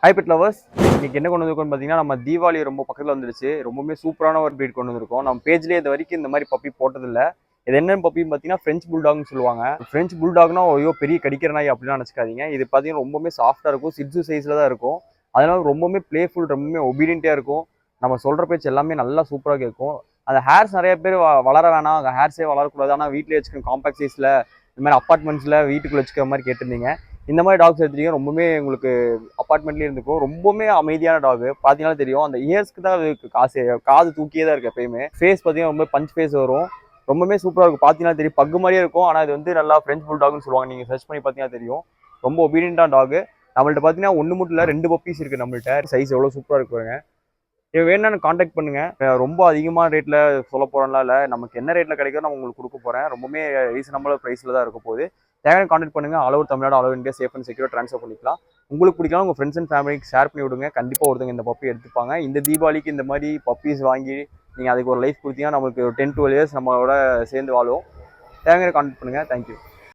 Hi bed lovers, இன்னைக்கு என்ன கொண்டு வந்திருக்கோம்னு பார்த்தீங்கன்னா, நம்ம தீபாவளி ரொம்ப பக்கத்தில் வந்துருச்சு. ரொம்பவுமே சூப்பரான ஒரு ப்ரீட் கொண்டு வந்திருக்கோம். நம்ம பேஜ்லேயே இது வரைக்கும் இந்த மாதிரி பப்பி போட்டதில்ல. இது என்ன பப்பின்னு பார்த்தீங்கன்னா, ஃப்ரெஞ்ச் புல்டாக்னு சொல்லுவாங்க. ஃப்ரெஞ்ச் புல்டாக்னா ஐயோ பெரிய கடிக்கிற நாய் அப்படிலாம் நினச்சிக்காதீங்க. இது பார்த்தீங்கன்னா ரொம்பவுமே சாஃப்டாக இருக்கும், சிட்ஸு சைஸில் தான் இருக்கும். அதனால ரொம்பவுமே பிளேஃபுல், ரொம்பவுமே ஒபீடியண்ட்டாக இருக்கும். நம்ம சொல்கிற பேச்சு எல்லாமே நல்லா சூப்பராக கேட்கும். அந்த ஹேர்ஸ் நிறைய பேர் வளர வேணாம், அந்த ஹேர்ஸே வளரக்கூடாது, ஆனால் வீட்டிலே வச்சுக்கணும் காம்பாக்ட் சைஸில், இந்த மாதிரி அப்பார்ட்மெண்ட்ஸில் வீட்டுக்குள்ளே வச்சுக்கிற மாதிரி கேட்டிருந்தீங்க. இந்த மாதிரி டாக்ஸ் எடுத்துட்டீங்க ரொம்பவுமே உங்களுக்கு அப்பார்ட்மெண்ட்லேயே இருந்துக்கும். ரொம்பவுமே அமைதியான டாக். பார்த்தீங்கன்னா தெரியும், அந்த இயர்ஸ்க்கு தான் அதுக்கு காது தூக்கியே தான் இருக்குது எப்பயுமே. ஃபேஸ் பார்த்தீங்கன்னா ரொம்ப பஞ்ச் ஃபேஸ் வரும். ரொம்பவே சூப்பராக இருக்கும். பார்த்தீங்கன்னா தெரியும், பக்கு மாதிரியே இருக்கும். ஆனால் இது வந்து நல்லா ஃப்ரெஞ்ச் புல் டாக்னு சொல்லுவாங்க. நீங்கள் சர்ச் பண்ணி பார்த்தீங்கன்னா தெரியும். ரொம்ப ஒபீடியண்டான டாக். நம்மள்ட்ட பார்த்தீங்கன்னா ஒன்று மட்டும் இல்லை, 2 பப்பீஸ் இருக்குது நம்மள்ட்ட. சைஸ் எவ்வளோ சூப்பராக இருக்குங்க. இது வேணும்னு காண்டாக்ட் பண்ணுங்க. ரொம்ப அதிகமான ரேட்ல சொல்ல போறோம்லாம் இல்லை, நமக்கு என்ன ரேட்ல கிடைக்கிறதோ நான் உங்களுக்கு கொடுக்க போறேன். ரொம்பவே ரீசனபிள் பிரைஸ்ல தான் இருக்க போகுது. தேவையான காண்டாக்ட் பண்ணுங்க. All over Tamil Nadu, all over India safe and secure transfer பண்ணிக்கலாம். உங்களுக்கு பிடிக்கலாம், உங்க ஃப்ரெண்ட்ஸ் அண்ட் ஃபேமிலிக்கு ஷேர் பண்ணி விடுங்க. கண்டிப்பா ஒருத்தங்க இந்த பப்பி எடுத்துப்பாங்க. இந்த தீபாவளிக்கு இந்த மாதிரி பப்பீஸ் வாங்கி நீங்க அதுக்கு ஒரு லைஃப் கொடுத்தீங்கன்னா நம்மளுக்கு 10 to 12 இயர்ஸ் நம்மளோட சேர்ந்து வாழும். தேவையான காண்டாக்ட் பண்ணுங்க. தேங்க்யூ.